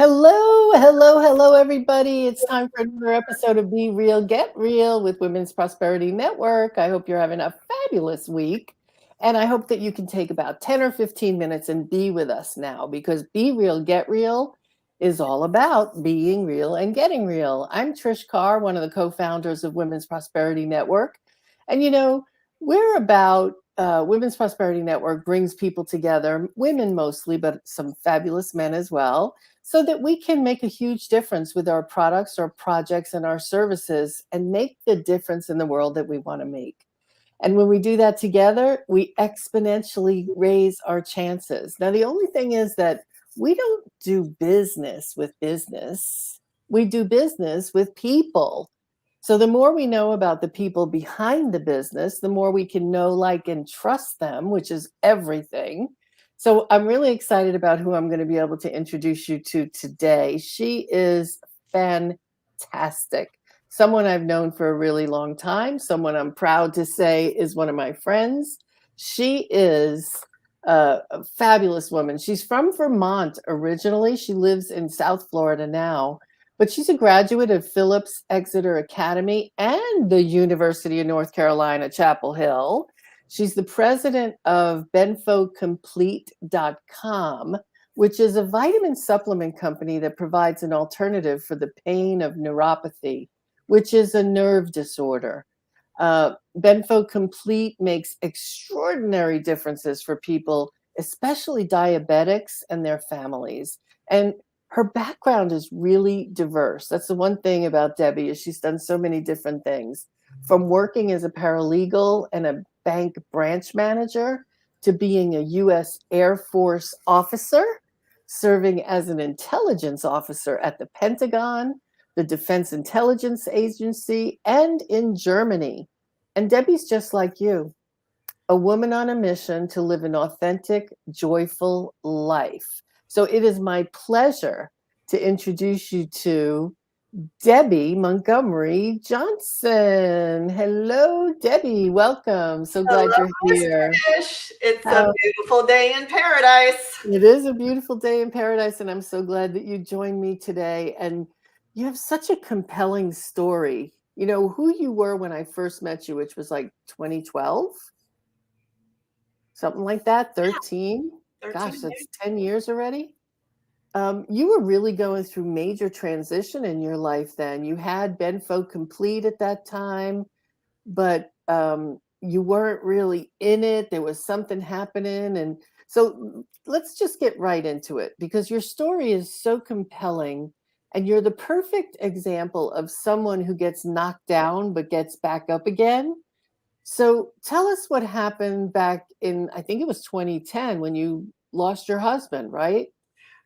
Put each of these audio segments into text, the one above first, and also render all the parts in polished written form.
Hello, everybody. It's time for another episode of Be Real, Get Real with Women's Prosperity Network. I hope you're having a fabulous week. And I hope that you can take about 10 or 15 minutes and be with us now because Be Real, Get Real is all about being real and getting real. I'm Trish Carr, one of the co founders of Women's Prosperity Network. And we're about Women's Prosperity Network brings people together, women mostly, but some fabulous men as well, so that we can make a huge difference with our products, our projects, and our services and make the difference in the world that we want to make. And when we do that together, we exponentially raise our chances. Now, the only thing is that we don't do business with business, we do business with people. So the more we know about the people behind the business, the more we can know, like, and trust them, which is everything. So I'm really excited about who I'm going to be able to introduce you to today. She is fantastic. Someone I've known for a really long time, someone I'm proud to say is one of my friends. She is a fabulous woman. She's from Vermont originally. She lives in South Florida now, but she's a graduate of Phillips Exeter Academy and the University of North Carolina, Chapel Hill. She's the president of benfocomplete.com, which is a vitamin supplement company that provides an alternative for the pain of neuropathy, which is a nerve disorder. Benfo Complete makes extraordinary differences for people, especially diabetics and their families. And her background is really diverse. That's the one thing about Debbie is she's done so many different things, from working as a paralegal and a bank branch manager to being a U.S. Air Force officer, serving as an intelligence officer at the Pentagon, the Defense Intelligence Agency, and in Germany. And Debbie's just like you, a woman on a mission to live an authentic, joyful life. So it is my pleasure to introduce you to Debby Montgomery Johnson. Hello, Debbie. Welcome. So glad Hello, you're Miss here. Trish. It's a beautiful day in paradise. It is a beautiful day in paradise, and I'm so glad that you joined me today. And you have such a compelling story. You know, who you were when I first met you, which was like 2012, something like that, 13. 13 Gosh, years. that's 10 years already. You were really going through major transition in your life then. You had Benfo Complete at that time, but you weren't really in it. There was something happening. And so let's just get right into it because your story is so compelling and you're the perfect example of someone who gets knocked down but gets back up again. So tell us what happened back in, I think it was 2010 when you lost your husband, right?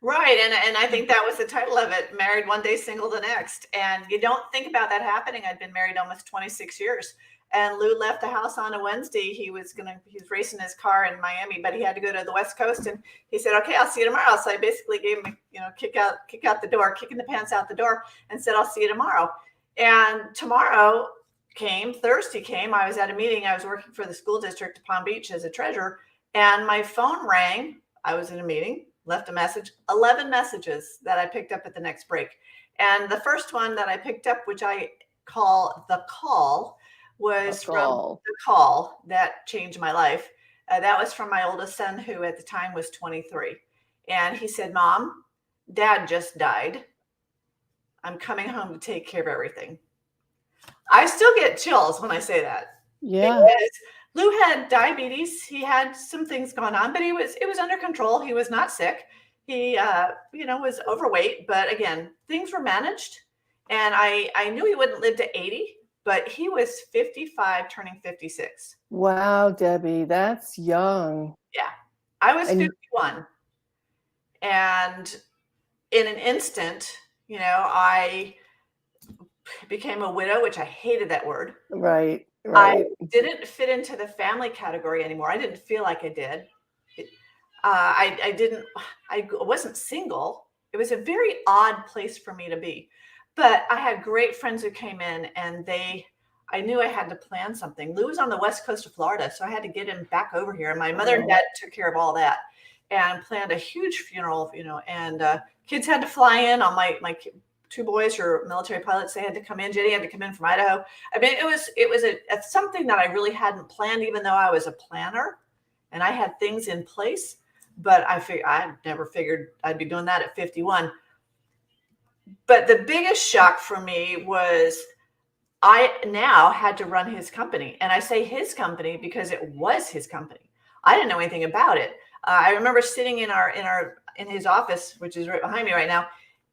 Right, and I think that was the title of it, Married One Day, Single the Next. And you don't think about that happening. I'd been married almost 26 years. And Lou left the house on a Wednesday. He was racing his car in Miami, but he had to go to the West Coast. And he said, "Okay, I'll see you tomorrow." So I basically gave him, kick out the door, kicking the pants out the door, and said, "I'll see you tomorrow." And tomorrow came, Thursday came. I was at a meeting. I was working for the school district of Palm Beach as a treasurer, and my phone rang. I was in a meeting, left a message, 11 messages that I picked up at the next break. And the first one that I picked up, which I call the call, was from the call that changed my life. That was from my oldest son, who at the time was 23. And he said, "Mom, Dad just died. I'm coming home to take care of everything." I still get chills when I say that. Yeah. Because Lou had diabetes. He had some things going on, but it was under control. He was not sick. He was overweight, but again, things were managed. And I knew he wouldn't live to 80, but he was 55 turning 56. Wow, Debbie, that's young. Yeah. I was And 51. And in an instant, I became a widow, which I hated that word. right. I didn't fit into the family category anymore. I didn't feel like I did. I wasn't single. It was a very odd place for me to be. But I had great friends who came in and I knew I had to plan something. Lou was on the west coast of Florida, so I had to get him back over here. And my mother and dad took care of all that. and planned a huge funeral, and kids had to fly in. All my two boys are military pilots. They had to come in. Jenny had to come in from Idaho. I mean, it was something that I really hadn't planned, even though I was a planner and I had things in place. But I never figured I'd be doing that at 51. But the biggest shock for me was I now had to run his company. And I say his company because it was his company. I didn't know anything about it. I remember sitting in his office, which is right behind me right now,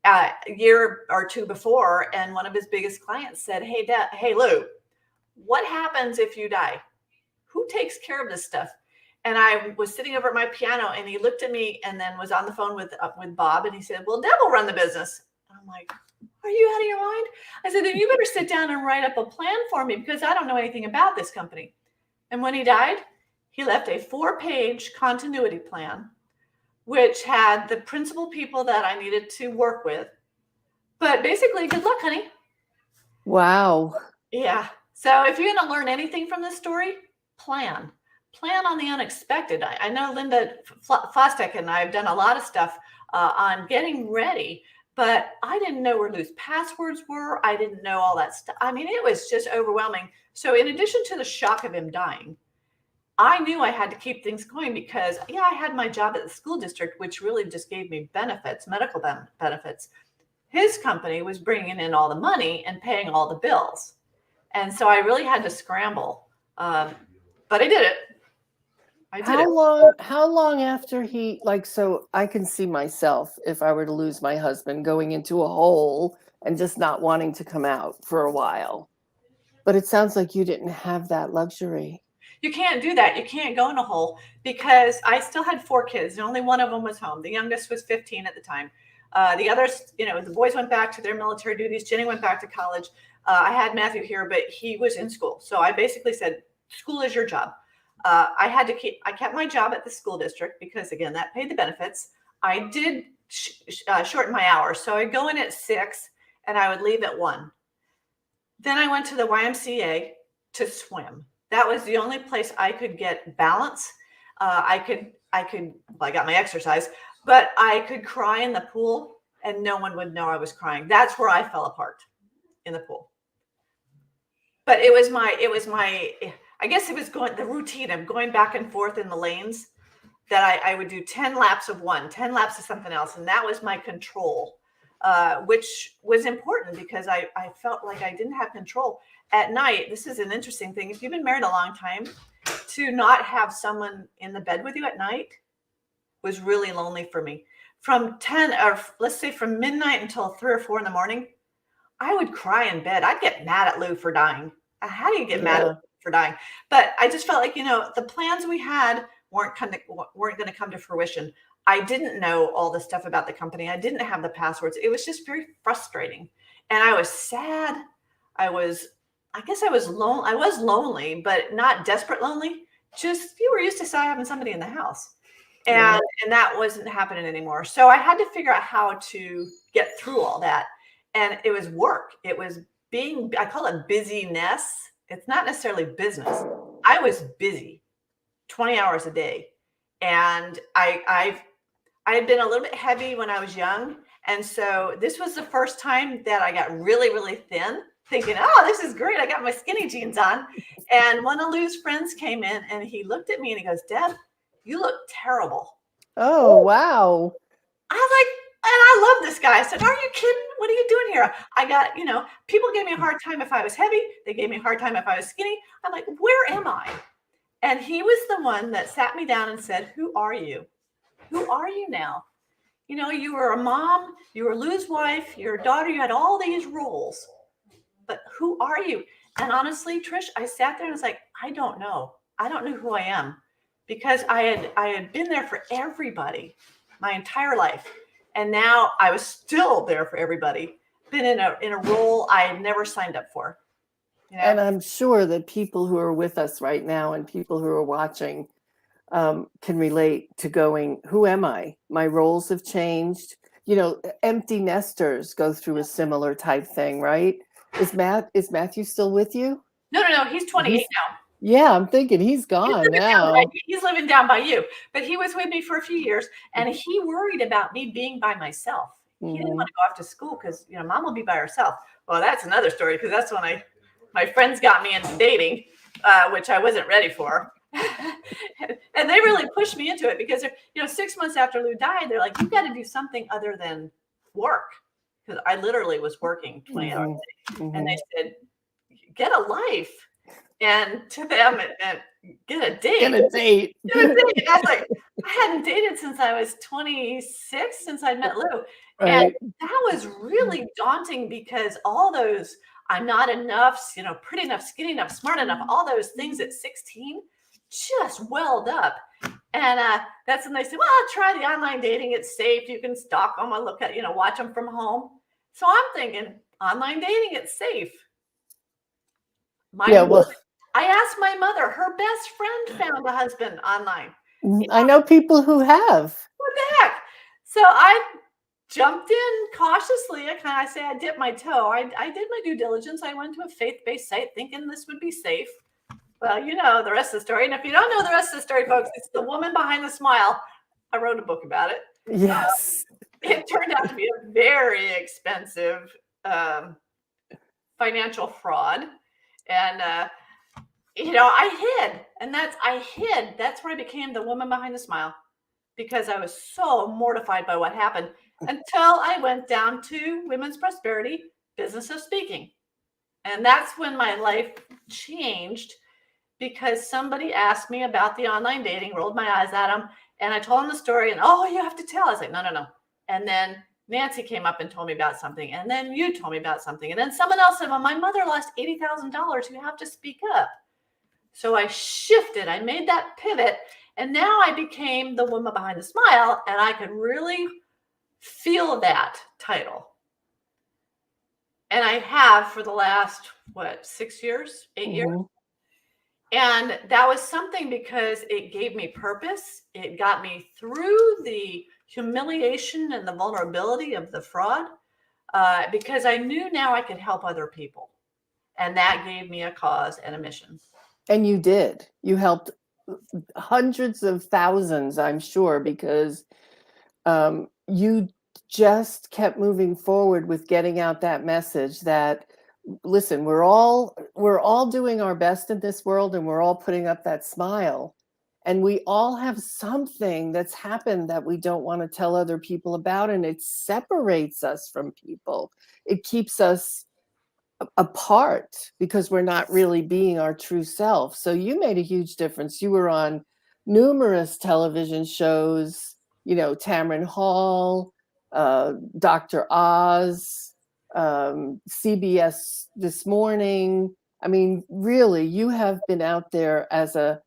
a year or two before, and one of his biggest clients said, "Hey Lou, what happens if you die? Who takes care of this stuff?" And I was sitting over at my piano, and he looked at me, and then was on the phone with Bob, and he said, "Well, Deb will run the business." I'm like, "Are you out of your mind?" I said, "Then you better sit down and write up a plan for me, because I don't know anything about this company." And when he died, he left a 4-page continuity plan, which had the principal people that I needed to work with. But basically, good luck, honey. Wow. Yeah. So if you're going to learn anything from this story, plan. Plan on the unexpected. I know Linda Fostek and I have done a lot of stuff on getting ready, but I didn't know where Lou's passwords were. I didn't know all that stuff. I mean, it was just overwhelming. So in addition to the shock of him dying, I knew I had to keep things going because, I had my job at the school district, which really just gave me benefits, medical benefits. His company was bringing in all the money and paying all the bills. And so I really had to scramble. But I did it. How long after so I can see myself, if I were to lose my husband, going into a hole and just not wanting to come out for a while. But it sounds like you didn't have that luxury. You can't do that. You can't go in a hole, because I still had 4 kids and only one of them was home. The youngest was 15 at the time. The others, the boys went back to their military duties. Jenny went back to college. I had Matthew here, but he was in school. So I basically said, school is your job. I kept my job at the school district because, again, that paid the benefits. I did shorten my hours. So I'd go in at 6 and I would leave at 1. Then I went to the YMCA to swim. That was the only place I could get balance. I got my exercise, but I could cry in the pool and no one would know I was crying. That's where I fell apart, in the pool. But it was my, I guess it was the routine of going back and forth in the lanes, that I would do 10 laps of one, 10 laps of something else. And that was my control, which was important because I felt like I didn't have control. At night, this is an interesting thing. If you've been married a long time, to not have someone in the bed with you at night was really lonely for me. From 10, or let's say from midnight until 3 or 4 in the morning, I would cry in bed. I'd get mad at Lou for dying. How do you get mad at Lou for dying? But I just felt like, the plans we had weren't going to come to fruition. I didn't know all the stuff about the company. I didn't have the passwords. It was just very frustrating. And I was sad. I guess I was lonely. I was lonely, but not desperate lonely. Just, you were used to having somebody in the house. And that wasn't happening anymore. So I had to figure out how to get through all that. And it was work. It was I call it busyness. It's not necessarily business. I was busy 20 hours a day. And I had been a little bit heavy when I was young. And so this was the first time that I got really, really thin, thinking, oh, this is great. I got my skinny jeans on. And one of Lou's friends came in and he looked at me and he goes, "Deb, you look terrible." Oh, wow. I was like, and I love this guy. I said, "Are you kidding? What are you doing here?" I got, people gave me a hard time if I was heavy. They gave me a hard time if I was skinny. I'm like, where am I? And he was the one that sat me down and said, "Who are you? Who are you now? You were a mom, you were Lou's wife, your daughter, you had all these roles, but who are you?" And honestly, Trish, I sat there and was like, I don't know. I don't know who I am, because I had been there for everybody my entire life. And now I was still there for everybody, been in a role I had never signed up for. And I'm sure that people who are with us right now and people who are watching can relate to going, who am I? My roles have changed. Empty nesters go through a similar type thing, right? Is Matthew still with you? No. He's 28 now. Yeah, I'm thinking he's gone now. He's living down by you, but he was with me for a few years, and he worried about me being by myself. He didn't want Mhm. to go off to school because mom will be by herself. Well, that's another story because that's when my friends got me into dating, which I wasn't ready for. And they really pushed me into it because 6 months after Lou died, they're like, "You got to do something other than work," because I literally was working 20 hours Mhm. a day, and they Mhm. said, "Get a life." And to them, get a date. Get a date. Get a date. I was like, I hadn't dated since I was 26, since I met Lou. And Right. that was really daunting because all those I'm not enough, pretty enough, skinny enough, smart enough, all those things at 16 just welled up. And that's when they said, well, try the online dating. It's safe. You can stalk them and look at, watch them from home. So I'm thinking, online dating, it's safe. Yeah, well, I asked my mother, her best friend found a husband online. I know people who have. What the heck? So I jumped in cautiously. I say I dipped my toe. I did my due diligence. I went to a faith-based site thinking this would be safe. Well, you know the rest of the story. And if you don't know the rest of the story, folks, it's The Woman Behind the Smile. I wrote a book about it. Yes. It turned out to be a very expensive financial fraud. And I hid. And I hid. That's where I became the woman behind the smile because I was so mortified by what happened until I went down to Women's Prosperity, Business of Speaking. And that's when my life changed because somebody asked me about the online dating, rolled my eyes at them, and I told them the story. And oh, you have to tell. I was like, no, no, no. And then Nancy came up and told me about something, and then you told me about something, and then someone else said, well, my mother lost $80,000. You have to speak up. So I shifted. I made that pivot, and now I became the woman behind the smile, and I could really feel that title. And I have for the last 6 years, 8 years. And that was something because it gave me purpose. It got me through the humiliation and the vulnerability of the fraud because I knew now I could help other people. And that gave me a cause and a mission. And you did. You helped hundreds of thousands, I'm sure, because you just kept moving forward with getting out that message that, listen, we're all doing our best in this world, and we're all putting up that smile, and we all have something that's happened that we don't want to tell other people about, and it separates us from people. It keeps us apart because we're not really being our true self. So you made a huge difference. You were on numerous television shows, Tamron Hall, Dr. Oz, CBS This Morning. I mean, really, you have been out there as a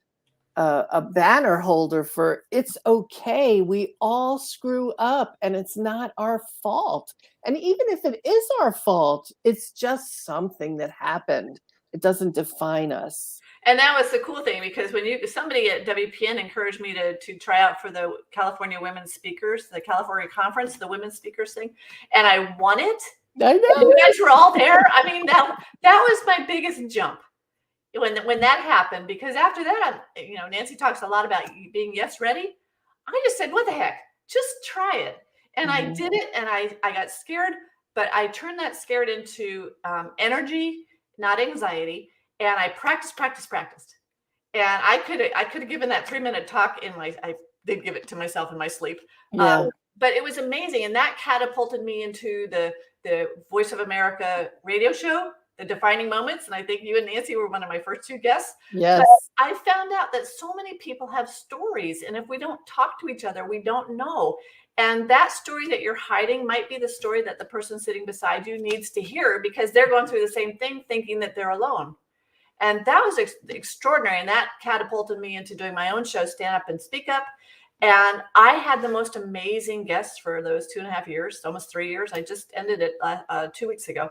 banner holder for it's okay. We all screw up and it's not our fault. And even if it is our fault, it's just something that happened. It doesn't define us. And that was the cool thing because when somebody at WPN encouraged me to try out for the California Women Speakers, the California Conference, the Women Speakers thing, and I won it. I know. You guys were all there. I mean, that was my biggest jump when that happened, because after that, Nancy talks a lot about being yes ready. I just said, what the heck, just try it. And I did it, and I got scared, but I turned that scared into energy, not anxiety. And I practiced. And I could have given that 3-minute talk I did give it to myself in my sleep. Yeah. But it was amazing. And that catapulted me into the Voice of America radio show, The Defining Moments. And I think you and Nancy were one of my first 2 guests. Yes. But I found out that so many people have stories. And if we don't talk to each other, we don't know. And that story that you're hiding might be the story that the person sitting beside you needs to hear because they're going through the same thing, thinking that they're alone. And that was extraordinary. And that catapulted me into doing my own show, Stand Up and Speak Up. And I had the most amazing guests for those 2.5 years, almost 3 years. I just ended it 2 weeks ago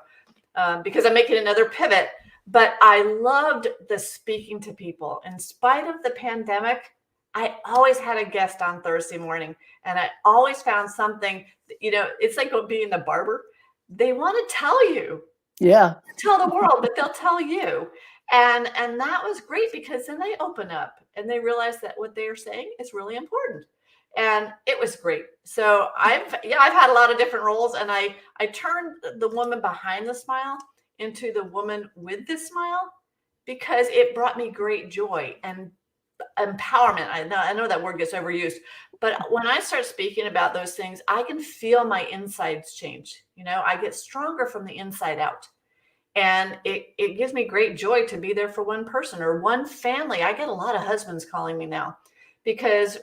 because I'm making another pivot. But I loved the speaking to people. In spite of the pandemic, I always had a guest on Thursday morning. And I always found something, it's like being the barber. They want to tell you. Yeah. Tell the world, but they'll tell you. And that was great because then they open up and they realize that what they are saying is really important. And it was great. So I've had a lot of different roles, and I turned the woman behind the smile into the woman with the smile because it brought me great joy and empowerment. I know that word gets overused, but when I start speaking about those things, I can feel my insides change. I get stronger from the inside out. And it gives me great joy to be there for one person or one family. I get a lot of husbands calling me now because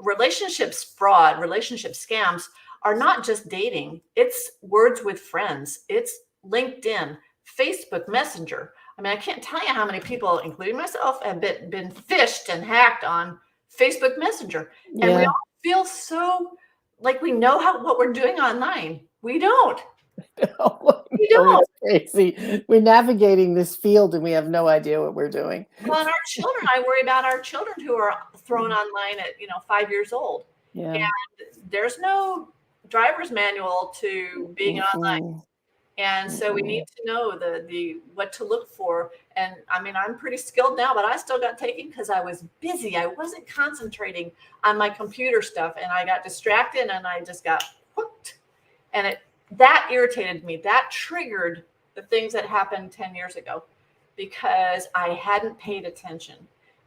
relationships fraud, relationship scams are not just dating. It's words with friends. It's LinkedIn, Facebook Messenger. I mean, I can't tell you how many people, including myself, have been phished and hacked on Facebook Messenger. And we Yeah. all feel so like we know what we're doing online. We don't. Oh, We no, don't. it's crazy. We're navigating this field and we have no idea what we're doing. Well, and our children, I worry about our children who are thrown online at 5 years old. Yeah. And there's no driver's manual to being online. Mm-mm. And so we need Mm-mm. to know the what to look for. And I mean, I'm pretty skilled now, but I still got taken because I was busy. I wasn't concentrating on my computer stuff, and I got distracted and I just got hooked. And that irritated me. That triggered the things that happened 10 years ago because I hadn't paid attention.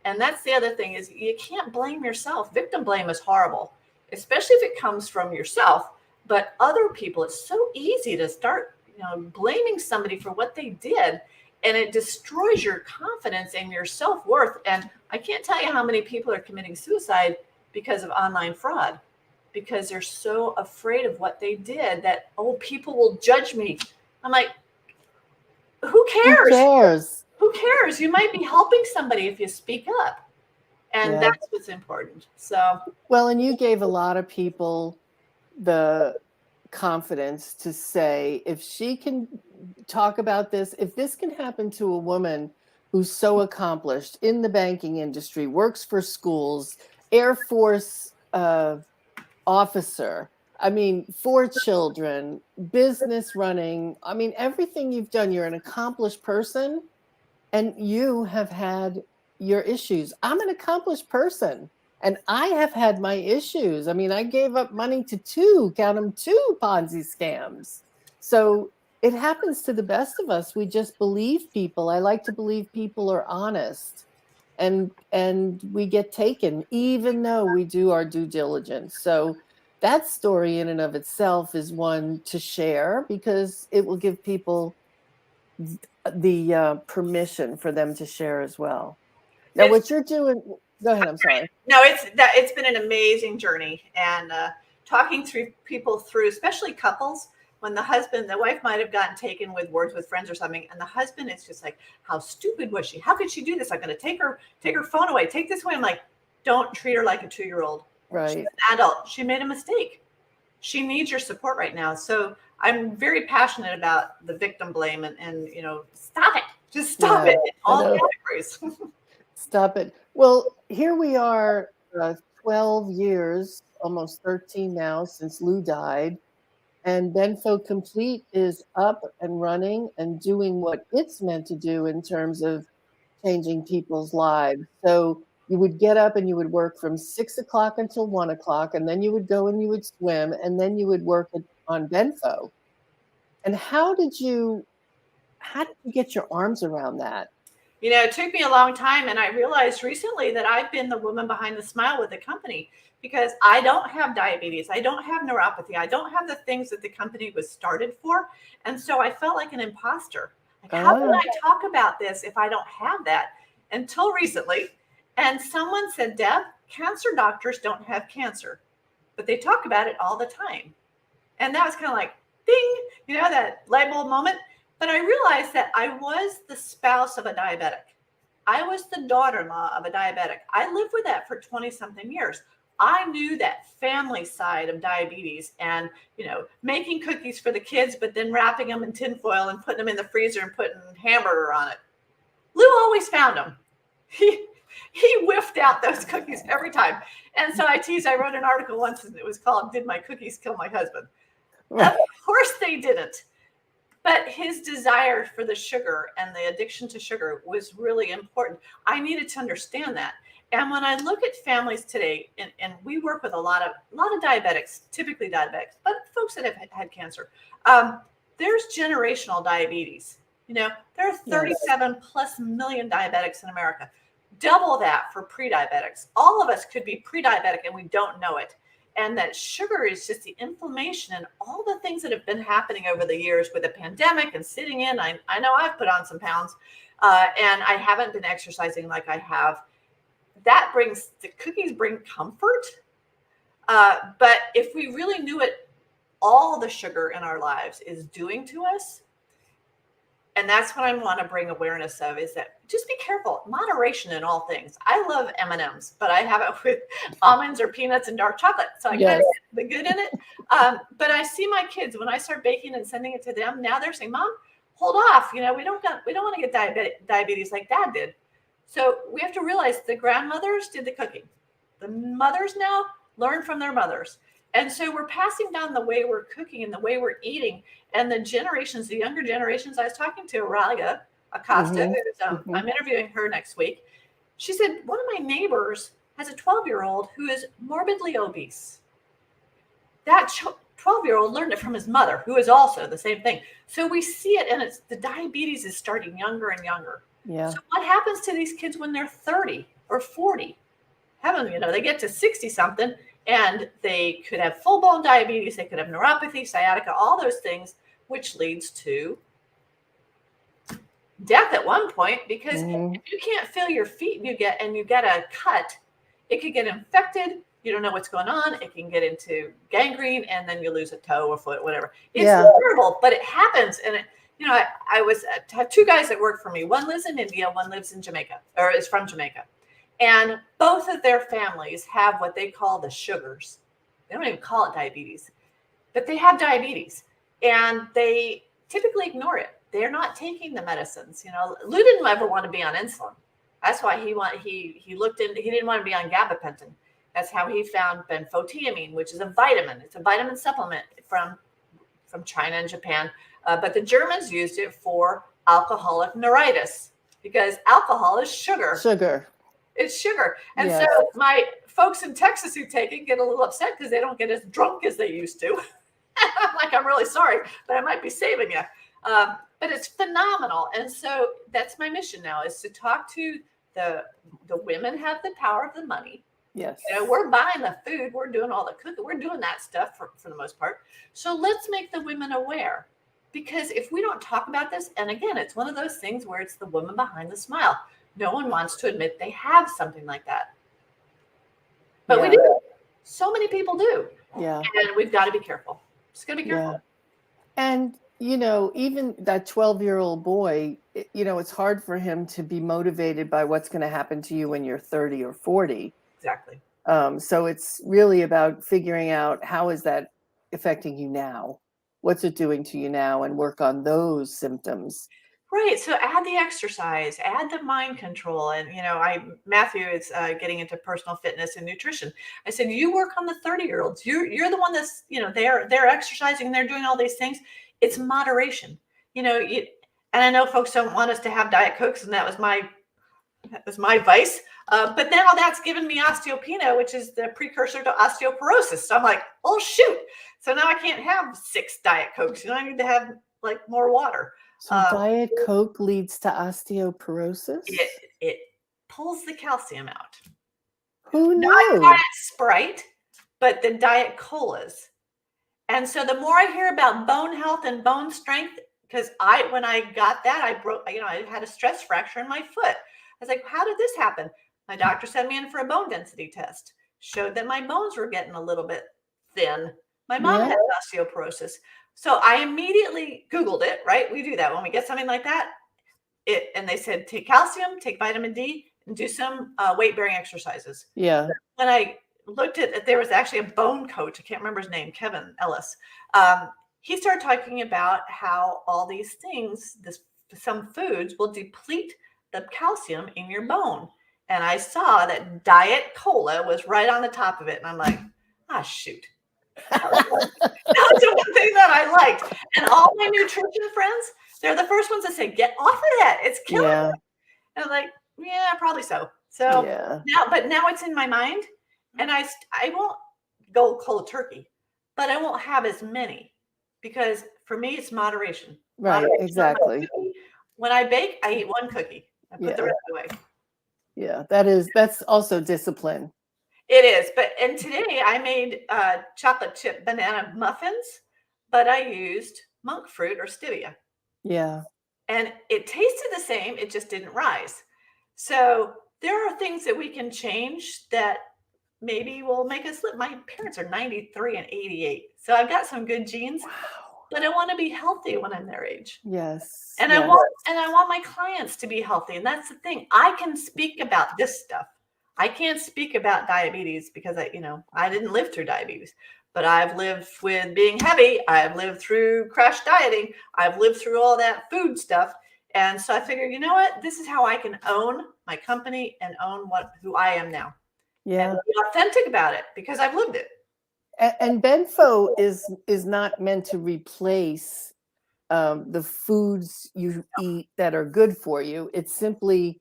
And that's the other thing is you can't blame yourself. Victim blame is horrible, especially if it comes from yourself. But other people, it's so easy to start blaming somebody for what they did, and it destroys your confidence and your self-worth. And I can't tell you how many people are committing suicide because of online fraud, because they're so afraid of what they did that, people will judge me. I'm like, who cares? Who cares? Who cares? You might be helping somebody if you speak up. And Yeah. that's what's important. So, Well, and you gave a lot of people the confidence to say, if she can talk about this, if this can happen to a woman who's so accomplished in the banking industry, works for schools, Air Force officer, I mean, 4 children, business running, I mean, everything you've done, you're an accomplished person, and you have had your issues. I'm an accomplished person. And I have had my issues. I mean, I gave up money to 2 Ponzi scams. So it happens to the best of us. We just believe people. I like to believe people are honest. And we get taken, even though we do our due diligence. So that story in and of itself is one to share because it will give people the permission for them to share as well. Now, what you're doing, go ahead, I'm sorry. No, it's been an amazing journey, and talking through people through, especially couples, when the wife might have gotten taken with words with friends or something, and the husband is just like, how stupid was she? How could she do this? I'm going to take her phone away, take this away. I'm like, don't treat her like a 2-year-old. Right. She's an adult. She made a mistake. She needs your support right now. So I'm very passionate about the victim blame and stop it. Just stop it in all categories. Stop it. Well, here we are, 12 years, almost 13 now since Lou died. And Benfo Complete is up and running and doing what it's meant to do in terms of changing people's lives. So you would get up and you would work from 6 o'clock until 1 o'clock, and then you would go and you would swim, and then you would work on Benfo. And how did you get your arms around that? It took me a long time, and I realized recently that I've been the woman behind the smile with the company because I don't have diabetes. I don't have neuropathy. I don't have the things that the company was started for. And so I felt like an imposter. Like, how can I talk about this if I don't have that? Until recently. And someone said, Deb, cancer doctors don't have cancer, but they talk about it all the time. And that was kind of like, ding, that light bulb moment. But I realized that I was the spouse of a diabetic. I was the daughter-in-law of a diabetic. I lived with that for 20-something years. I knew that family side of diabetes and, making cookies for the kids, but then wrapping them in tinfoil and putting them in the freezer and putting hamburger on it. Lou always found them. He whiffed out those cookies every time. And so I wrote an article once and it was called, Did My Cookies Kill My Husband? Of course they didn't. But his desire for the sugar and the addiction to sugar was really important. I needed to understand that. And when I look at families today, and we work with a lot of diabetics, typically diabetics, but folks that have had cancer, there's generational diabetes. You know, there are 37 plus million diabetics in America. Double that for pre-diabetics. All of us could be pre-diabetic and we don't know it. And that sugar is just the inflammation and all the things that have been happening over the years with the pandemic and sitting in. I know I've put on some pounds and I haven't been exercising like I have. That brings, the cookies bring comfort. But if we really knew what all the sugar in our lives is doing to us, and that's what I want to bring awareness of, is that just be careful, moderation in all things. I love M&Ms, but I have it with almonds or peanuts and dark chocolate. So I kind of get the good in it. But I see my kids, when I start baking and sending it to them, now they're saying, Mom, hold off. You know, we don't want to get diabetes like Dad did. So we have to realize the grandmothers did the cooking. The mothers now learn from their mothers. And so we're passing down the way we're cooking and the way we're eating. And the generations, the younger generations, I was talking to Aurelia Acosta, who's, I'm interviewing her next week. She said, one of my neighbors has a 12-year-old who is morbidly obese. That 12-year-old learned it from his mother, who is also the same thing. So we see it, and it's the diabetes is starting younger and younger. Yeah. So what happens to these kids when they're 30 or 40? Heaven, you know, they get to 60 something and they could have full-blown diabetes. They could have neuropathy, sciatica, all those things, which leads to death at one point, because if you can't feel your feet and you get a cut, it could get infected. You don't know what's going on. It can get into gangrene, and then you lose a toe or foot, whatever. It's terrible, but it happens. And you know, I have two guys that work for me. One lives in India, one lives in Jamaica, or is from Jamaica. And both of their families have what they call the sugars. They don't even call it diabetes, but they have diabetes, and they typically ignore it. They're not taking the medicines. You know, Lou didn't ever want to be on insulin. That's why he didn't want to be on gabapentin. That's how he found benfotiamine, which is a vitamin. It's a vitamin supplement from China and Japan. But the Germans used it for alcoholic neuritis, because alcohol is sugar. It's sugar. And so my folks in Texas who take it get a little upset because they don't get as drunk as they used to. I'm like, I'm really sorry, but I might be saving you. But it's phenomenal. And so that's my mission now, is to talk to the women have the power of the money. Yes. You know, we're buying the food. We're doing all the cooking. We're doing that stuff for the most part. So let's make the women aware. Because if we don't talk about this, and again, it's one of those things where it's the woman behind the smile. No one wants to admit they have something like that. But we do. So many people do. Yeah. And we've got to be careful. Just got to be careful. Yeah. And, you know, even that 12-year-old boy, you know, it's hard for him to be motivated by what's going to happen to you when you're 30 or 40. Exactly. So it's really about figuring out, how is that affecting you now? What's it doing to you now? And work on those symptoms. Right. So add the exercise, add the mind control. And, you know, Matthew is getting into personal fitness and nutrition. I said, you work on the 30-year-olds. You're the one that's, you know, they're exercising and they're doing all these things. It's moderation, you know, and I know folks don't want us to have Diet Cokes, and that was my vice. But now that's given me osteopenia, which is the precursor to osteoporosis. So I'm like, oh, shoot. So now I can't have 6 Diet Cokes. You know, I need to have like more water. So Diet Coke leads to osteoporosis? It pulls the calcium out. Who knew? Not Diet Sprite, but the Diet Colas. And so the more I hear about bone health and bone strength, because when I got that, I had a stress fracture in my foot. I was like, how did this happen? My doctor sent me in for a bone density test. Showed that my bones were getting a little bit thin. My mom had osteoporosis. So I immediately Googled it, right? We do that when we get something like that. And they said, take calcium, take vitamin D, and do some weight-bearing exercises. Yeah. When I looked at it, there was actually a bone coach. I can't remember his name, Kevin Ellis. He started talking about how all these things, some foods will deplete the calcium in your bone. And I saw that Diet Cola was right on the top of it. And I'm like, shoot. That was the one thing that I liked. And all my nutrition friends, they're the first ones to say, get off of that. It's killing you. Yeah. And I'm like, yeah, probably so. So Yeah. now it's in my mind, and I won't go cold turkey, but I won't have as many, because for me it's moderation. Right. Moderation on my Exactly. cookie. When I bake, I eat one cookie. I put the Yeah. rest away. Yeah. That's also discipline. It is, and today I made chocolate chip banana muffins, but I used monk fruit or stevia, Yeah. and it tasted the same. It just didn't rise. So there are things that we can change that maybe will make us live. My parents are 93 and 88, so I've got some good genes, Wow. but I want to be healthy when I'm their age. Yes. And Yes. I want my clients to be healthy. And that's the thing. I can speak about this stuff. I can't speak about diabetes because I didn't live through diabetes, but I've lived with being heavy. I've lived through crash dieting. I've lived through all that food stuff. And so I figured, you know what? This is how I can own my company and own who I am now. Yeah. And be authentic about it because I've lived it. And Benfo is not meant to replace the foods you eat that are good for you. It's simply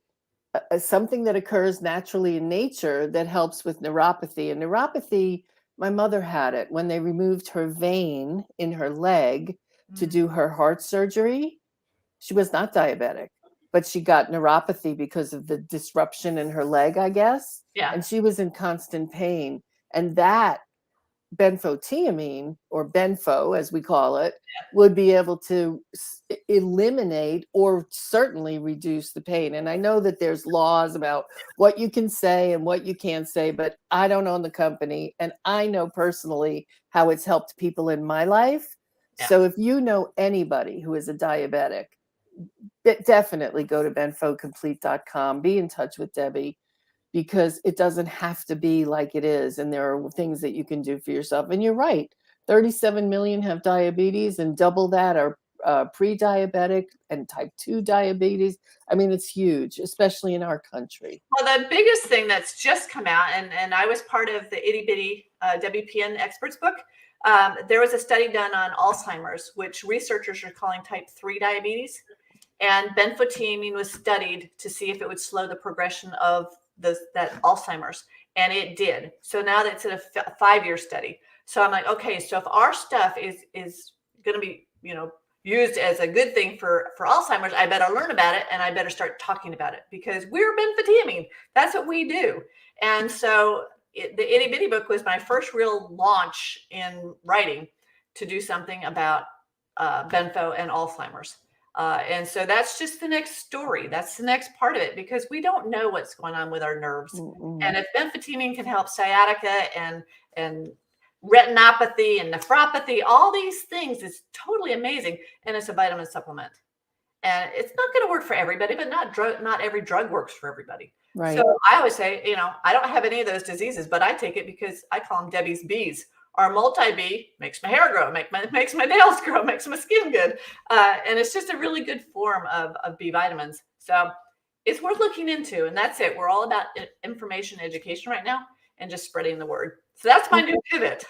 something that occurs naturally in nature that helps with neuropathy. And neuropathy, my mother had it when they removed her vein in her leg to do her heart surgery. She was not diabetic, but she got neuropathy because of the disruption in her leg, I guess. Yeah. And she was in constant pain. And that benfotiamine, or Benfo as we call it, would be able to eliminate or certainly reduce the pain. And I know that there's laws about what you can say and what you can't say, but I don't own the company, and I know personally how it's helped people in my life. Yeah. So if you know anybody who is a diabetic, definitely go to benfocomplete.com, be in touch with Debbie, because it doesn't have to be like it is. And there are things that you can do for yourself. And you're right. 37 million have diabetes, and double that are pre-diabetic and type 2 diabetes. I mean, it's huge, especially in our country. Well, the biggest thing that's just come out, and I was part of the itty bitty WPN experts book. There was a study done on Alzheimer's, which researchers are calling type 3 diabetes. And benfotiamine was studied to see if it would slow the progression of that Alzheimer's. And it did. So now that's a 5-year study. So I'm like, okay, so if our stuff is going to be, used as a good thing for Alzheimer's, I better learn about it, and I better start talking about it, because we're benfotiamine. That's what we do. And so the itty bitty book was my first real launch in writing to do something about benfo and Alzheimer's. And so that's just the next story. That's the next part of it, because we don't know what's going on with our nerves. Mm-mm. And if benfotiamine can help sciatica and retinopathy and nephropathy, all these things, is totally amazing. And it's a vitamin supplement. And it's not going to work for everybody, but not every drug works for everybody. Right. So I always say, I don't have any of those diseases, but I take it because I call them Debbie's bees. Our multi-B makes my hair grow, makes my nails grow, makes my skin good. And it's just a really good form of B vitamins. So it's worth looking into. And that's it. We're all about information education right now, and just spreading the word. So that's my new pivot.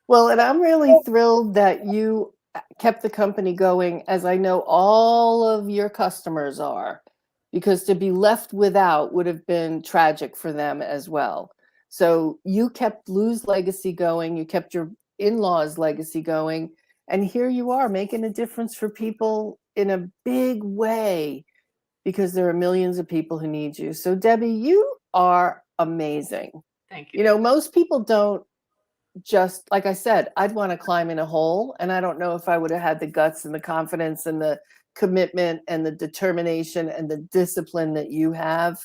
Well, and I'm really thrilled that you kept the company going, as I know all of your customers are, because to be left without would have been tragic for them as well. So you kept Lou's legacy going, you kept your in-laws' legacy going, and here you are making a difference for people in a big way, because there are millions of people who need you. So Debbie, you are amazing. Thank you. Most people don't, just like I said, I'd want to climb in a hole, and I don't know if I would have had the guts and the confidence and the commitment and the determination and the discipline that you have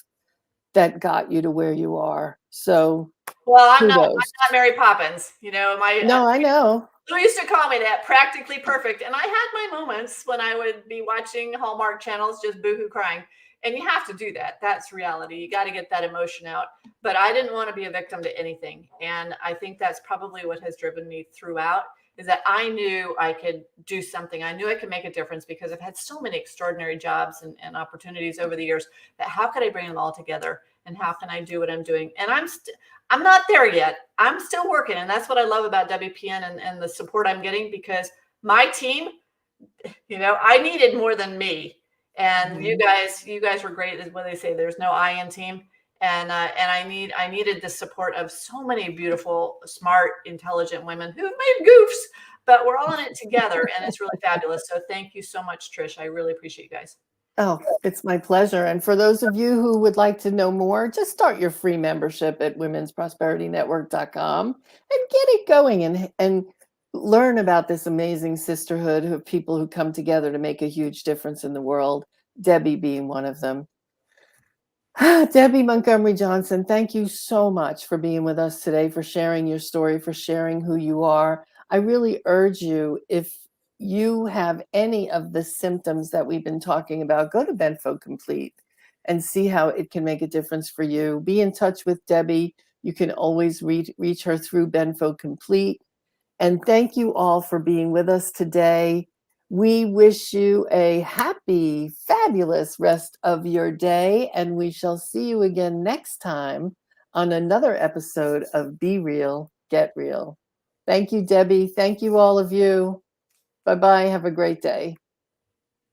that got you to where you are. So, well, I'm not Mary Poppins. No, I know. Who used to call me that, practically perfect. And I had my moments when I would be watching Hallmark channels, just boohoo crying. And you have to do that. That's reality. You got to get that emotion out. But I didn't want to be a victim to anything. And I think that's probably what has driven me throughout, is that I knew I could do something. I knew I could make a difference, because I've had so many extraordinary jobs and opportunities over the years, that how could I bring them all together? And how can I do what I'm doing? And I'm not there yet. I'm still working. And that's what I love about WPN and the support I'm getting, because my team, I needed more than me. And you guys were great. Is what they say. There's no I in team. And I needed the support of so many beautiful, smart, intelligent women who made goofs, but we're all in it together, and it's really fabulous. So thank you so much, Trish. I really appreciate you guys. Oh, it's my pleasure. And for those of you who would like to know more, just start your free membership at womensprosperityNetwork.com and get it going and learn about this amazing sisterhood of people who come together to make a huge difference in the world, Debby being one of them. Debby Montgomery Johnson, thank you so much for being with us today, for sharing your story, for sharing who you are. I really urge you, if you have any of the symptoms that we've been talking about, go to Benfo Complete and see how it can make a difference for you. Be in touch with Debby. You can always reach her through Benfo Complete. And thank you all for being with us today. We wish you a happy, fabulous rest of your day, and we shall see you again next time on another episode of Be Real, Get Real. Thank you, Debby. Thank you, all of you. Bye-bye. Have a great day.